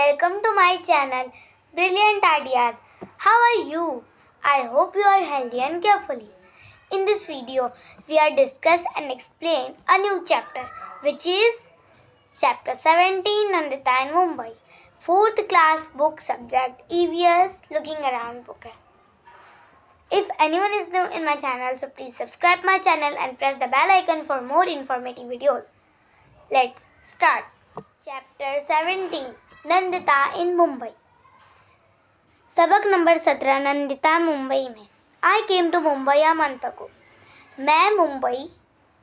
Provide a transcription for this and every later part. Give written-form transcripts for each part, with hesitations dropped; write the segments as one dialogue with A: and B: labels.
A: Welcome to my channel, Brilliant Ideas. How are you? I hope you are healthy and carefully. In this video, we are discuss and explain a new chapter, which is Chapter 17, Nandita in Mumbai. 4th class book subject, EVS Looking Around book है. If anyone is new in my channel, so please subscribe my channel and press the bell icon for more informative videos. Let's start. Chapter 17, Nandita इन मुंबई. सबक number 17, Nandita Mumbai में. I came to Mumbai a month ago. मैं मुंबई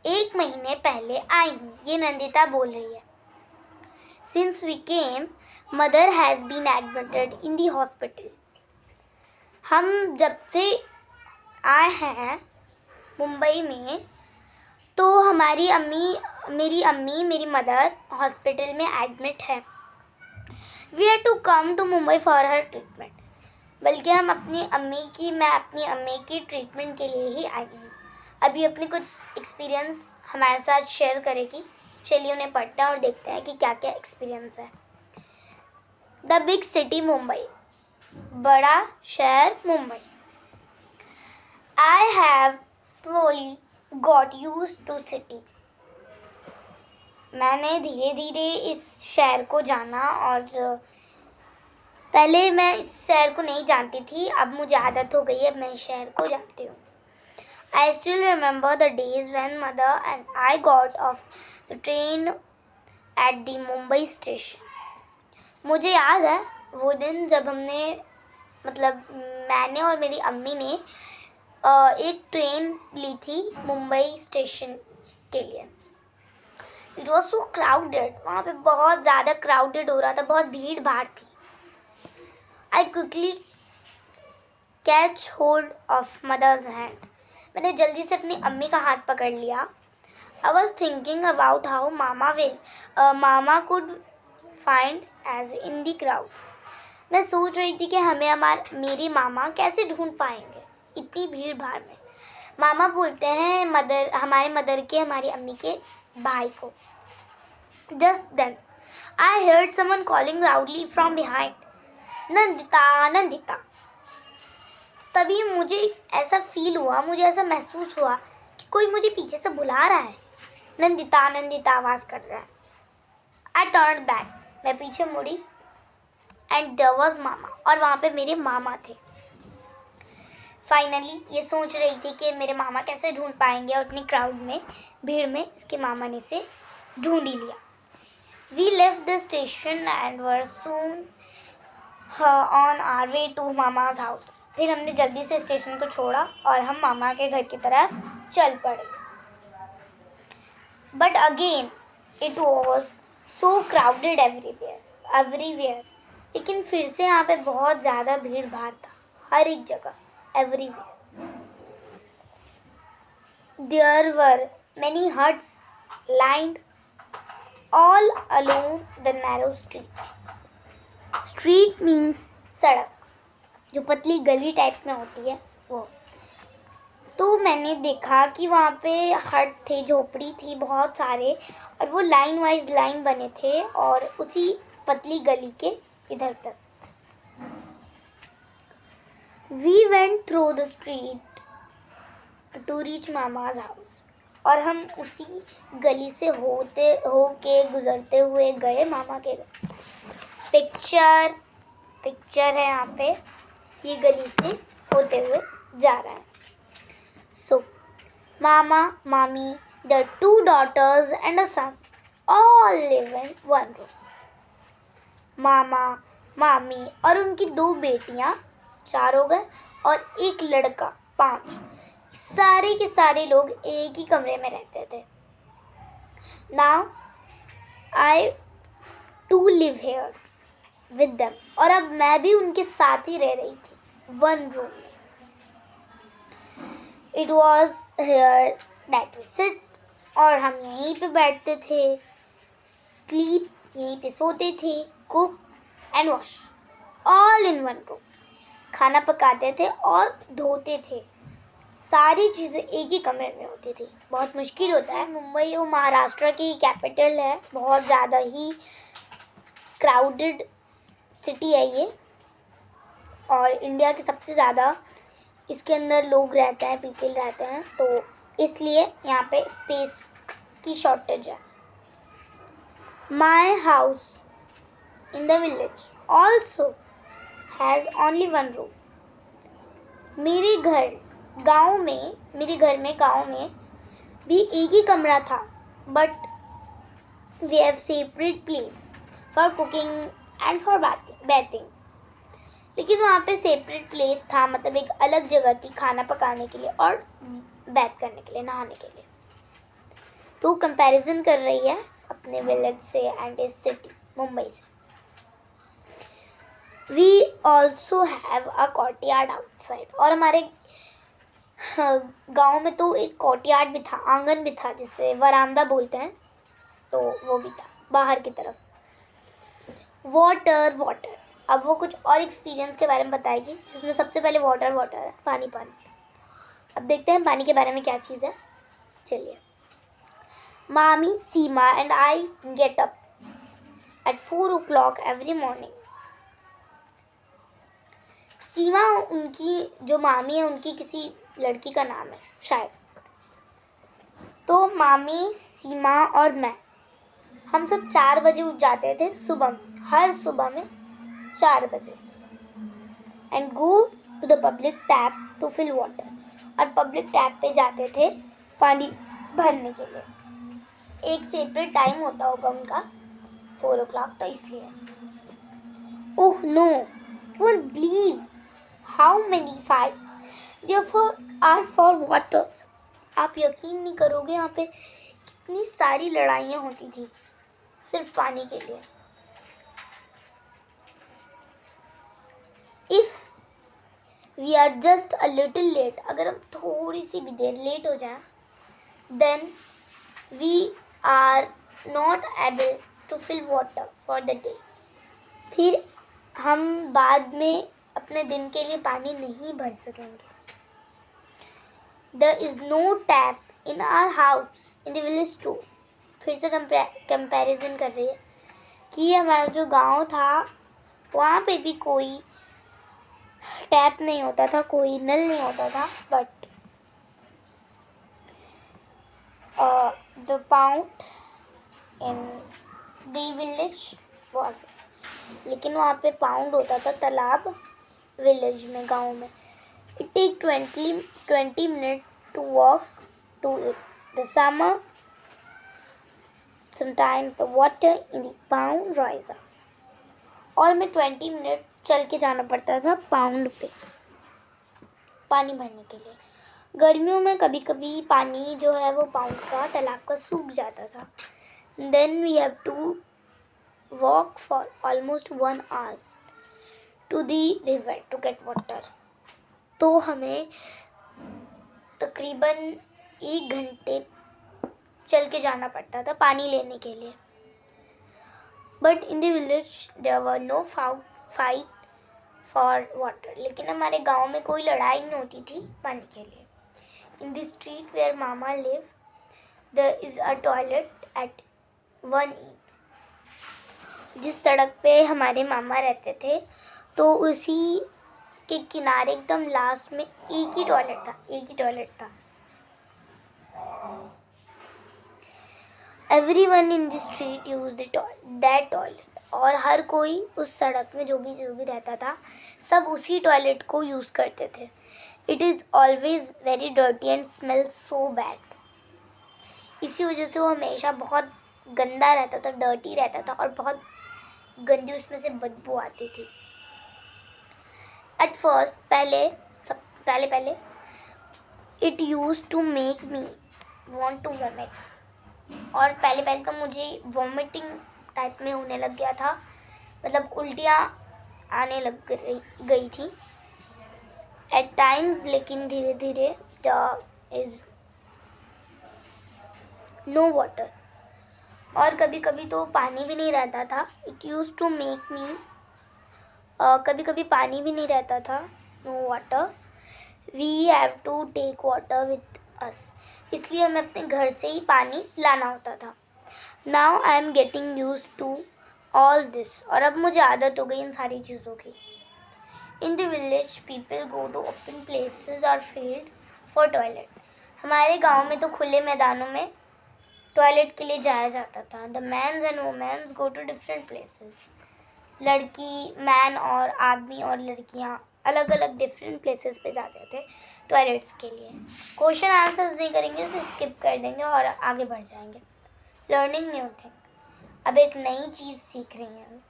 A: 1 महीने पहले आई हूँ, ये नंदिता बोल रही है. Since we came, mother has been admitted in the hospital. हम जब से आए हैं मुंबई में तो मेरी अम्मी मेरी मदर हॉस्पिटल में एडमिट है. We are to come to Mumbai for her treatment. बल्कि मैं अपनी अम्मी की ट्रीटमेंट के लिए ही आई हूँ. अभी अपनी कुछ एक्सपीरियंस हमारे साथ शेयर करेगी. चलिए उन्हें पढ़ते हैं और देखते हैं कि क्या क्या एक्सपीरियंस है. द बिग सिटी मुंबई, बड़ा शहर Mumbai. I have slowly got use to city. मैंने धीरे धीरे इस शहर को जाना और पहले मैं इस शहर को नहीं जानती थी. अब मुझे आदत हो गई है, मैं इस शहर को जानती हूँ. I still remember the days when mother and I got off the train at the Mumbai station. मुझे याद है वो दिन जब मैंने और मेरी अम्मी ने एक ट्रेन ली थी मुंबई स्टेशन के लिए. It was so crowded. वहाँ पे बहुत ज़्यादा क्राउडेड हो रहा था, बहुत भीड़ भाड़ थी. I quickly catch hold of mother's hand. मैंने जल्दी से अपनी अम्मी का हाथ पकड़ लिया. I was thinking about how mama could find as in the crowd. मैं सोच रही थी कि मेरी मामा कैसे ढूंढ पाएंगे इतनी भीड़ भाड़ में. मामा बोलते हैं हमारी अम्मी के भाई को. Just then I heard someone calling loudly from behind, Nandita Nandita. तभी मुझे ऐसा महसूस हुआ कि कोई मुझे पीछे से बुला रहा है. नंदिता नंदिता आवाज़ कर रहा है. I turn back. मैं पीछे मुड़ी एंड देयर वाज मामा. और वहाँ पे मेरे मामा थे. फाइनली ये सोच रही थी कि मेरे मामा कैसे ढूंढ पाएंगे और इतनी क्राउड में भीड़ में इसके मामा ने से ढूंढ ही लिया. We left the station and were soon on our way to mama's house. फिर हमने जल्दी से स्टेशन को छोड़ा और हम मामा के घर की तरफ चल पड़े. But again it was so crowded everywhere. लेकिन फिर से यहाँ पे बहुत ज़्यादा भीड़ भाड़ था हर एक जगह, everywhere. There were many huts lined all along the narrow street. Street means सड़क, जो पतली गली टाइप में होती है वो. तो मैंने देखा कि वहाँ पे हट थे, झोपड़ी थी बहुत सारे, और वो लाइन वाइज लाइन बने थे और उसी पतली गली के इधर पर. We went through the street to reach Mama's house. और हम उसी गली से गुजरते हुए गए मामा के घर. पिक्चर है यहाँ पे, ये गली से होते हुए जा रहा है. So, मामा, मामी, the 2 daughters and a son all live in one room. मामा, मामी और उनकी 2 बेटियाँ 4 हो गए और एक लड़का 5. सारे के सारे लोग एक ही कमरे में रहते थे. Now I to live here with them. और अब मैं भी उनके साथ ही रह रही थी 1 रूम में. It was here that we sit. और हम यहीं पे बैठते थे, स्लीप यहीं पे सोते थे, cook and wash all in 1 room. खाना पकाते थे और धोते थे. सारी चीज़ें एक ही कमरे में होती थी. बहुत मुश्किल होता है. मुंबई वो महाराष्ट्र की कैपिटल है. बहुत ज़्यादा ही क्राउडेड सिटी है ये, और इंडिया के सबसे ज़्यादा इसके अंदर लोग रहते हैं, पीपल रहते हैं, तो इसलिए यहाँ पे स्पेस की शॉर्टेज है। My house in the village also has only one room. मेरे घर गाँव में भी एक ही कमरा था, but we have separate place for cooking and for bathing. लेकिन वहाँ पे सेपरेट प्लेस था, मतलब एक अलग जगह थी खाना पकाने के लिए और बैथ करने के लिए, नहाने के लिए। तो कंपैरिजन कर रही है अपने विलेज से एंड इस सिटी मुंबई से। We also have a courtyard outside. और हमारे गांव में तो एक कोर्टयार्ड भी था, आंगन भी था, जिसे वरामदा बोलते हैं, तो वो भी था बाहर की तरफ। वाटर। अब वो कुछ और एक्सपीरियंस के बारे में बताएगी, जिसमें सबसे पहले वाटर है, पानी। अब देखते हैं पानी के बारे में क्या चीज़ है। चलिए। मामी Seema and I get up at 4 o'clock every morning. Seema उनकी जो मामी है, उनकी किसी लड़की का नाम है शायद। तो मामी, सीमा और मैं, हम सब 4 बजे उठ जाते थे सुबह में, हर सुबह में 4 बजे, and go to the public tap to fill water. और पब्लिक टैप पे जाते थे पानी भरने के लिए। एक सेपरेट टाइम होता होगा उनका, 4 o'clock, तो इसलिए। Oh no, won't believe how many fights therefore are for water। आप यकीन नहीं करोगे यहाँ पे कितनी सारी लड़ाइयाँ होती थी सिर्फ पानी के लिए। If we are just a little late, अगर हम थोड़ी सी भी देर लेट हो जाएं, then we are not able to fill water for the day. फिर हम बाद में अपने दिन के लिए पानी नहीं भर सकेंगे। There is no tap in our house in the village too। फिर से कंपैरिजन कर रही है कि हमारा जो गांव था वहाँ पे भी कोई टैप नहीं होता था, कोई नल नहीं होता था, but the pond in the village was, लेकिन वहाँ पे पाउंड होता था, तालाब, विलेज में, गांव में। It take 20 minutes to walk to it. The summer, sometimes the water in the pond rise up। और मैं 20 मिनट चल के जाना पड़ता था पाउंड पे पानी भरने के लिए। गर्मियों में कभी कभी पानी जो है वो पाउंड का, तालाब का, सूख जाता था। Then we have to walk for almost 1 hour to the river to get water। तो हमें तकरीबन 1 घंटे चल के जाना पड़ता था पानी लेने के लिए। But in the village there were no fight for water. लेकिन हमारे गांव में कोई लड़ाई नहीं होती थी पानी के लिए। In the street where mama live there is a toilet at 1 end। जिस सड़क पे हमारे मामा रहते थे, तो उसी के किनारे एकदम लास्ट में एक ही टॉयलेट था। Everyone in the street used that toilet। और हर कोई उस सड़क में जो भी रहता था, सब उसी टॉयलेट को यूज़ करते थे। It is always very dirty and smells so bad। इसी वजह से वो हमेशा बहुत गंदा रहता था, डर्टी रहता था, और बहुत गंदी उसमें से बदबू आती थी। At first, पहले it used to make me want to vomit। और पहले तो मुझे वॉमिटिंग टाइप में होने लग गया था, मतलब उल्टियाँ आने लग गई थी एट टाइम्स। लेकिन धीरे धीरे देयर इज़ नो वाटर, और कभी कभी तो पानी भी नहीं रहता था। It use to make me, कभी कभी पानी भी नहीं रहता था, no water. We have to take water with us, इसलिए हमें अपने घर से ही पानी लाना होता था। Now I am getting use to all this, और अब मुझे आदत हो गई इन सारी चीज़ों की। In the village people go to open places और फील्ड फॉर टॉयलेट। हमारे गांव में तो खुले मैदानों में टॉयलेट के लिए जाया जाता था। The mans and womens go to different places. लड़की, मैन और आदमी और लड़कियां अलग अलग डिफरेंट प्लेसेस पे जाते थे टॉयलेट्स के लिए। क्वेश्चन आंसर्स नहीं करेंगे, इसे स्किप कर देंगे और आगे बढ़ जाएंगे। लर्निंग न्यू थिंग, अब एक नई चीज़ सीख रही हैं।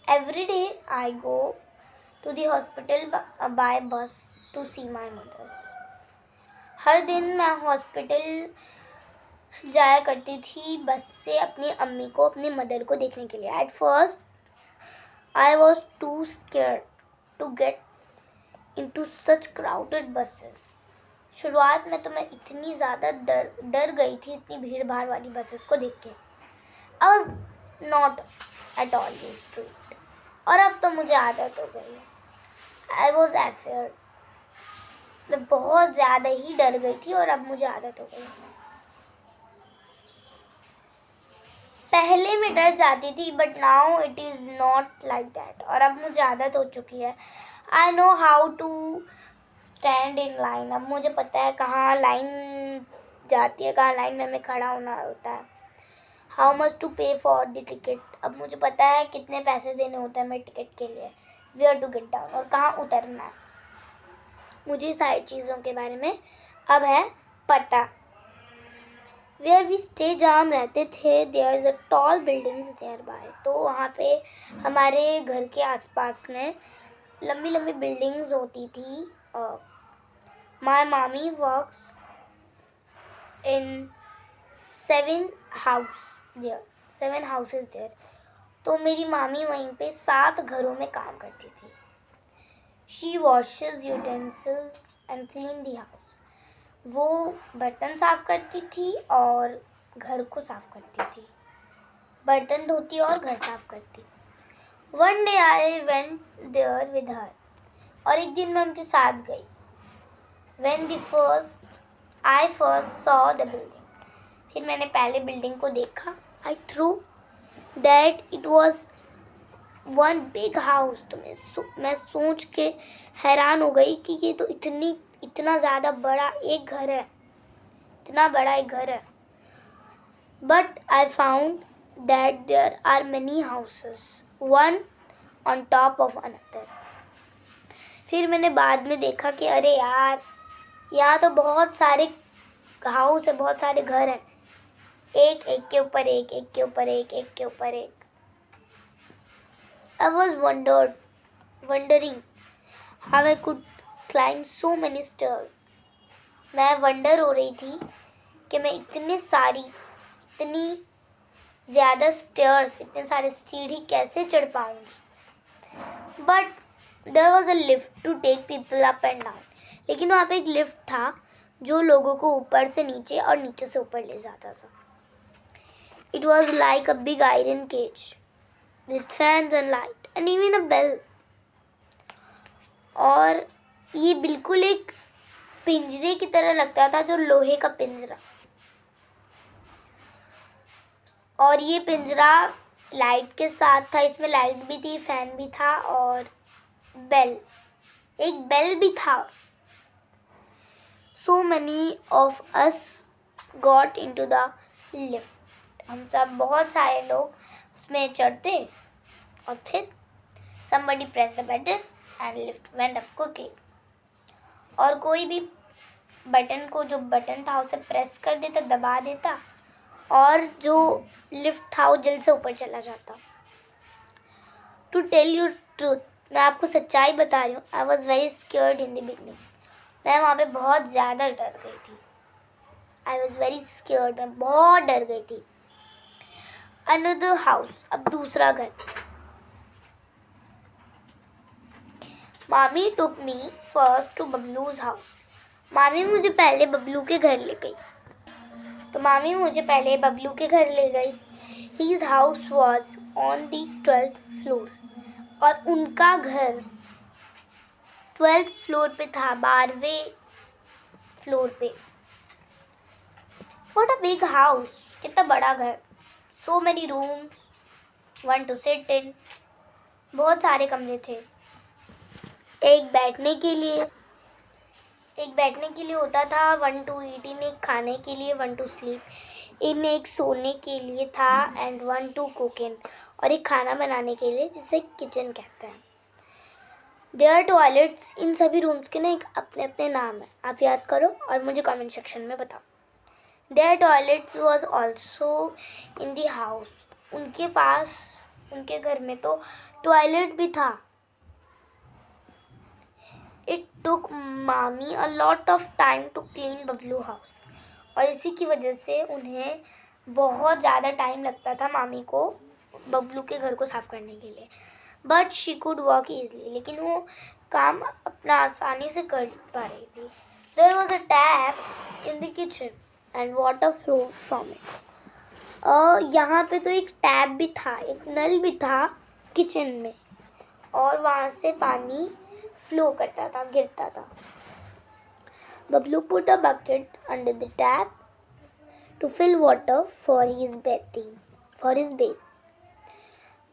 A: Every day I go to the hospital by bus to see my mother. हर दिन मैं हॉस्पिटल जाया करती थी बस से अपनी अम्मी को, अपनी मदर को देखने के लिए। At first I was too scared to get into such crowded buses. शुरुआत में तो मैं इतनी ज़्यादा डर गई थी इतनी भीड़ भाड़ वाली बसेस को देख के। I was not at all used to it. और अब तो मुझे आदत हो गई है। I was afraid. मैं बहुत ज़्यादा ही डर गई थी और अब मुझे आदत हो गई। पहले मैं डर जाती थी but now it is not like that, और अब मुझे आदत हो चुकी है। I know how to stand in line. अब मुझे पता है कहाँ लाइन जाती है, कहाँ लाइन में हमें खड़ा होना होता है। हाउ मच टू पे फॉर द टिकट। अब मुझे पता है कितने पैसे देने होते हैं मेरे टिकट के लिए। वेयर टू गेट डाउन, और कहाँ उतरना है। मुझे सारी चीज़ों के बारे में अब है पता। वेयर वी स्टे, जहाँ हम रहते थे, there is a tall buildings there by. तो वहाँ पे हमारे घर के आसपास में लंबी लंबी बिल्डिंग्स होती थी। माई मामी वर्क्स इन 7 हाउसेज देयर। तो मेरी मामी वहीं पे 7 घरों में काम करती थी। She washes utensils and clean the house. वो बर्तन साफ़ करती थी और घर को साफ़ करती थी, बर्तन धोती और घर साफ़ करती। One day I went there with her, और एक दिन मैं उनके साथ गई। When I first saw the building, फिर मैंने पहले बिल्डिंग को देखा। I thought that it was one big house. तो मैं सोच के हैरान हो गई कि ये तो इतना ज़्यादा बड़ा एक घर है, इतना बड़ा एक घर है। But I found that there are many houses, one on top of another. फिर मैंने बाद में देखा कि अरे यार, यहाँ तो बहुत सारे हाउस है, बहुत सारे घर हैं, एक एक के ऊपर एक, एक के ऊपर एक, एक के ऊपर एक। I was wondering how I could climb so many stairs. मैं वंडर हो रही थी कि मैं इतनी ज़्यादा स्टेयर्स, इतने सारे सीढ़ी कैसे चढ़ पाऊंगी। But there was a lift to take people up and down. लेकिन वहाँ पे एक लिफ्ट था जो लोगों को ऊपर से नीचे और नीचे से ऊपर ले जाता था। It was like a big iron cage with fans and light and even a bell. और ये बिल्कुल एक पिंजरे की तरह लगता था, जो लोहे का पिंजरा। और ये पिंजरा लाइट के साथ था, इसमें लाइट भी थी, फैन भी था और एक बेल भी था। So many of us got into the lift. हम सब बहुत सारे लोग उसमें चढ़ते और फिर somebody pressed the button and lift went up quickly. और कोई भी बटन को, जो बटन था उसे प्रेस कर देता, दबा देता, और जो लिफ्ट था वो जल्द से ऊपर चला जाता। टू टेल यू ट्रूथ, मैं आपको सच्चाई बता रही हूँ, I was very scared in the beginning. मैं वहाँ पे बहुत ज़्यादा डर गई थी। आई वॉज वेरी स्केयर्ड, मैं बहुत डर गई थी। अनदर हाउस, अब दूसरा घर। मामी टुक मी फर्स्ट टू बबलूज हाउस। मामी मुझे पहले बबलू के घर ले गई। His house was on the 12th floor. और उनका घर 12th फ्लोर पे था, 12वें फ्लोर पे। What a big house, कितना बड़ा घर। so many rooms, one to sit in. बहुत सारे कमरे थे। एक बैठने के लिए होता था, 1 to eat in, एक खाने के लिए, 1 to sleep in, एक सोने के लिए था, and 1 to cook in, और एक खाना बनाने के लिए जिसे किचन कहते हैं। देयर टॉयलेट्स, इन सभी रूम्स के ना एक अपने अपने नाम है, आप याद करो और मुझे कमेंट सेक्शन में बताओ। There toilets was also in the house, उनके पास, उनके घर में तो टॉयलेट भी था। It took mami a lot of time to clean Bablu house, और इसी की वजह से उन्हें बहुत ज़्यादा टाइम लगता था मामी को बबलू के घर को साफ करने के लिए। But she could work easily, लेकिन वो काम अपना आसानी से कर पा रही थी। There was a tap in the kitchen and water flow from it, यहाँ पे तो एक टैप भी था, एक नल भी था किचन में, और वहाँ से पानी फ्लो करता था, गिरता था। Bablu put a bucket under the tap to fill water for his bath.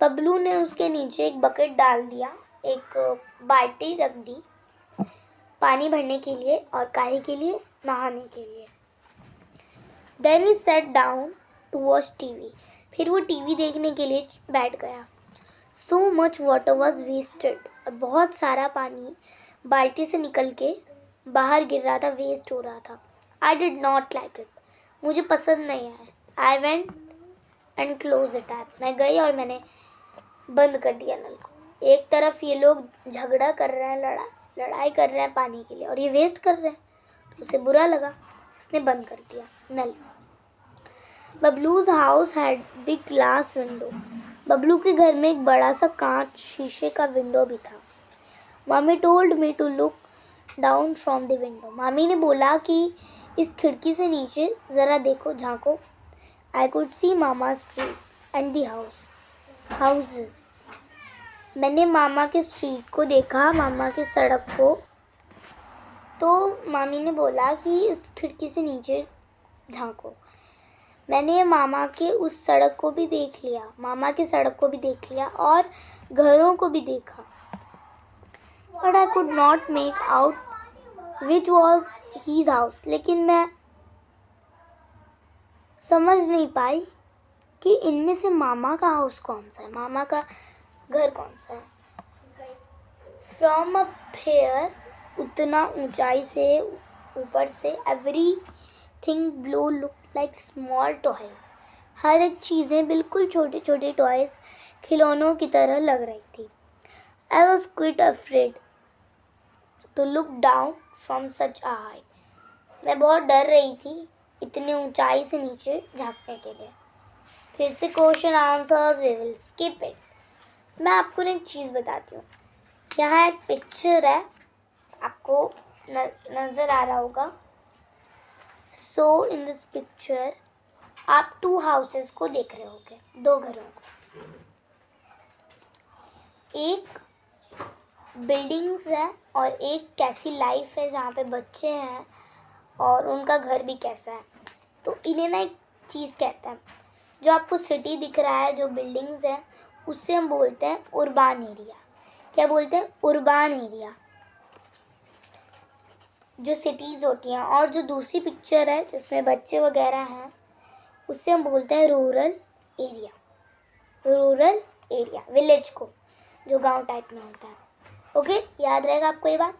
A: Bablu ने उसके नीचे एक बकेट डाल दिया, एक बाल्टी रख दी पानी भरने के लिए, और काहे के लिए? नहाने के लिए। Then he sat down to watch TV, फिर वो टीवी देखने के लिए बैठ गया। So much water was wasted, और बहुत सारा पानी बाल्टी से निकल के बाहर गिर रहा था, वेस्ट हो रहा था। I did not like it, मुझे पसंद नहीं आया। I went and close the tap, मैं गई और मैंने बंद कर दिया नल को। एक तरफ ये लोग झगड़ा कर रहे हैं, लड़ाई कर रहे हैं पानी के लिए, और ये वेस्ट कर रहे हैं, तो उसे बुरा लगा, उसने बंद कर दिया नल। Babloo's house had big glass window, Babloo के घर में एक बड़ा सा कांच शीशे का विंडो भी था। Mami told me to look down from the window, मामी ने बोला कि इस खिड़की से नीचे ज़रा देखो, झांको। I could see mama street and the houses, मैंने मामा के स्ट्रीट को देखा, मामा की सड़क को। तो मामी ने बोला कि इस खिड़की से नीचे झांको। मैंने मामा के उस सड़क को भी देख लिया, मामा की सड़क को भी देख लिया और घरों को भी देखा। But I could not make out which was his house, लेकिन मैं समझ नहीं पाई कि इनमें से मामा का हाउस कौन सा है, मामा का घर कौन सा है। फ्रॉम अप हियर, उतना ऊंचाई से, ऊपर से, everything below look like small toys, हर एक चीज़ें बिल्कुल छोटे छोटे टॉयज, खिलौनों की तरह लग रही थी। I was quite afraid to look down from such a height, मैं बहुत डर रही थी इतनी ऊंचाई से नीचे झांकने के लिए। फिर से question answers, we will skip it. मैं आपको एक चीज़ बताती हूँ, यहाँ एक पिक्चर है, आपको नज़र आ रहा होगा। सो इन दिस पिक्चर आप 2 हाउसेस को देख रहे होगे, 2 घरों को। एक बिल्डिंग्स है और एक कैसी लाइफ है जहाँ पे बच्चे हैं और उनका घर भी कैसा है। तो इन्हें ना एक चीज़ कहते हैं, जो आपको सिटी दिख रहा है, जो बिल्डिंग्स हैं, उससे हम बोलते हैं उर्बान एरिया। क्या बोलते हैं? उर्बान एरिया, जो सिटीज़ होती हैं। और जो दूसरी पिक्चर है जिसमें बच्चे वगैरह हैं, उससे हम बोलते हैं rural area. Rural area, village को, जो गांव टाइप में होता है। ओके, याद रहेगा आपको ये बात।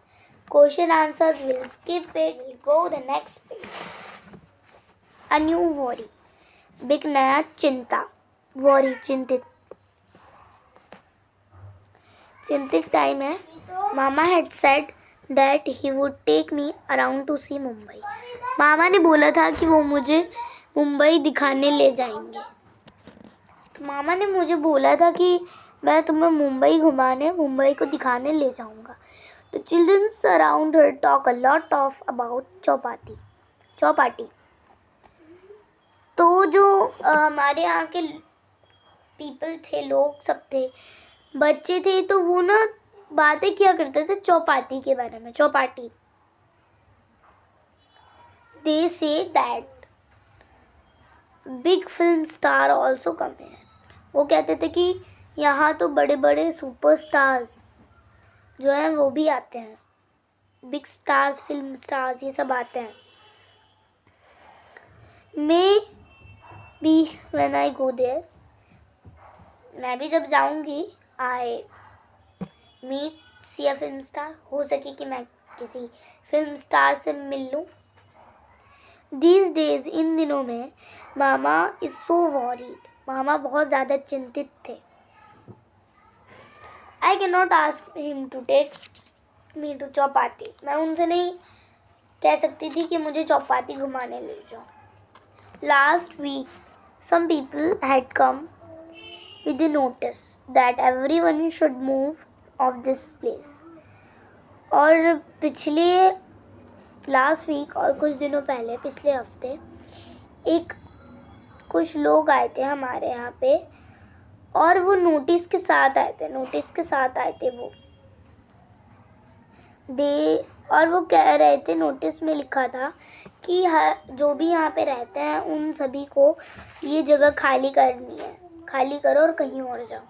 A: Question answers will skip it, will go the next page. A new worry, big नया चिंता, वॉरी चिंतित, चिंतित टाइम है। Mama had said that he would take me around to see Mumbai, मामा ने बोला था कि वो मुझे मुंबई दिखाने ले जाएंगे। तो मामा ने मुझे बोला था कि मैं तुम्हें मुंबई घुमाने, मुंबई को दिखाने ले जाऊंगा। तो childrens around her talk a lot of about Chowpatty. तो जो हमारे यहाँ के पीपल थे, लोग सब थे, बच्चे थे, तो वो ना बातें किया करते थे चौपाटी के बारे में। Chowpatty, they say that big film star also come है। वो कहते थे कि यहाँ तो बड़े बड़े सुपरस्टार्स जो हैं वो भी आते हैं, बिग स्टार्स, फिल्म स्टार्स, ये सब आते हैं। Maybe when I go there, मैं भी जब जाऊंगी, I meet see a film star, हो सके कि मैं किसी फिल्म स्टार से मिल लूँ। दीज डेज, इन दिनों में मामा इज सो वॉरीड, मामा बहुत ज़्यादा चिंतित थे। I can not ask him to take me to Chowpatty, मैं उनसे नहीं कह सकती थी कि मुझे चौपाटी घुमाने ले जाओ। Last week some people had come with a notice that everyone should move of this place. और पिछले लास्ट वीक और कुछ दिनों पहले, पिछले हफ्ते, कुछ लोग आए थे हमारे यहाँ पे और वो नोटिस के साथ आए थे और वो कह रहे थे, नोटिस में लिखा था कि जो भी यहाँ पे रहते हैं उन सभी को ये जगह खाली करनी है, खाली करो और कहीं और जाओ,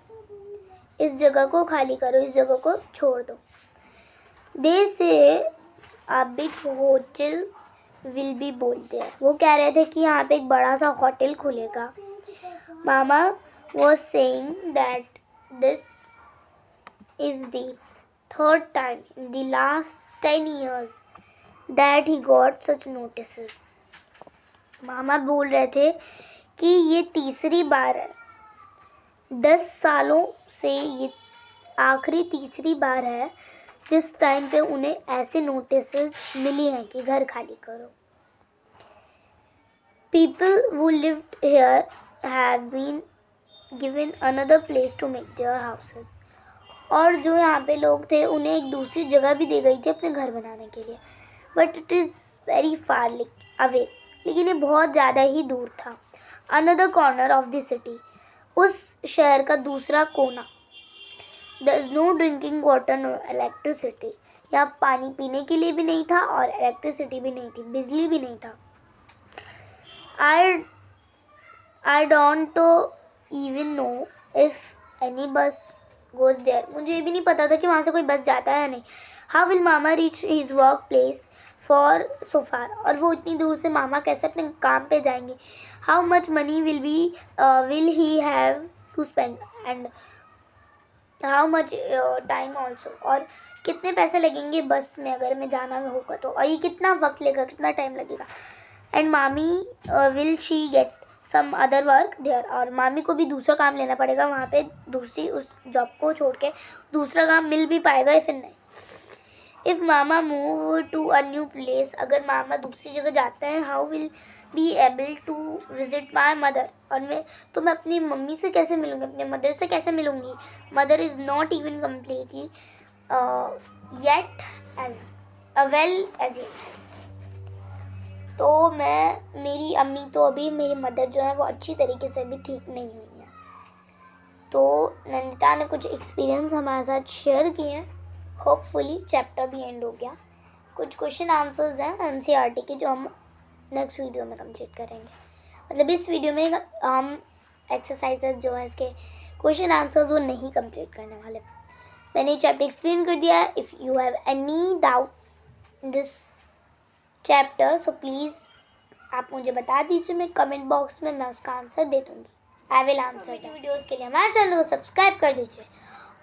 A: इस जगह को खाली करो, इस जगह को छोड़ दो। दे से a big hotel will be बोलते हैं, वो कह रहे थे कि यहाँ पे एक बड़ा सा होटल खुलेगा। मामा was saying that this is the third time in the last 10 years that he got such notices. मामा बोल रहे थे कि ये तीसरी बार है, 10 सालों से ये आखिरी तीसरी बार है जिस टाइम पे उन्हें ऐसे नोटिसेस मिली हैं कि घर खाली करो। People who lived here have been given another place to make their houses. और जो यहाँ पे लोग थे उन्हें एक दूसरी जगह भी दी गई थी अपने घर बनाने के लिए, but it is very far away, लेकिन ये बहुत ज़्यादा ही दूर था। Another corner of the city, उस शहर का दूसरा कोना। There is no drinking water, no electricity, यहाँ पानी पीने के लिए भी नहीं था और इलेक्ट्रिसिटी भी नहीं थी, बिजली भी नहीं था। I don't even know if any बस गोज देयर, मुझे ये भी नहीं पता था कि वहाँ से कोई बस जाता है या नहीं। How will mama reach his work place for so far, और वो इतनी दूर से मामा कैसे अपने काम पे जाएंगे। How much money will he have to spend and how much time also, और कितने पैसे लगेंगे बस में अगर मैं जाना होगा तो, और ये कितना वक्त लगेगा, कितना टाइम लगेगा। And mami will she get some other work there, और मामी को भी दूसरा काम लेना पड़ेगा वहाँ पे, दूसरी उस जॉब को छोड़ के दूसरा काम मिल भी पाएगा या फिर नहीं। If mama move to a new place, अगर मामा दूसरी जगह जाते हैं, how will be able to visit my mother, और मैं अपनी मम्मी से कैसे मिलूँगी, अपने मदर से कैसे मिलूँगी। Mother is not even completely yet as well as yet, तो मेरी अम्मी तो अभी, मेरी मदर जो है वो अच्छी तरीके से भी ठीक नहीं हुई है। तो नंदिता ने कुछ एक्सपीरियंस हमारे साथ शेयर किए हैं। होपफुली चैप्टर भी एंड हो गया। कुछ क्वेश्चन आंसर्स हैं एनसीईआरटी के जो हम नेक्स्ट वीडियो में कंप्लीट करेंगे, मतलब इस वीडियो में हम एक्सरसाइजेज जो है इसके क्वेश्चन आंसर्स वो नहीं कंप्लीट करने वाले। मैंने चैप्टर एक्सप्लेन कर दिया है। If you have any doubt in this chapter so please आप मुझे बता दीजिए, मैं कमेंट बॉक्स में मैं उसका आंसर दे दूँगी। I will answer. वीडियोज़ के लिए हमारे चैनल को सब्सक्राइब कर दीजिए,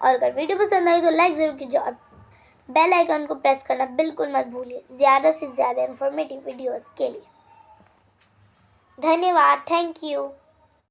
A: और अगर वीडियो पसंद आई तो लाइक ज़रूर कीजिए और बेल आइकन को प्रेस करना बिल्कुल मत भूलिए ज़्यादा से ज़्यादा इन्फॉर्मेटिव वीडियोज़ के लिए। धन्यवाद, थैंक यू।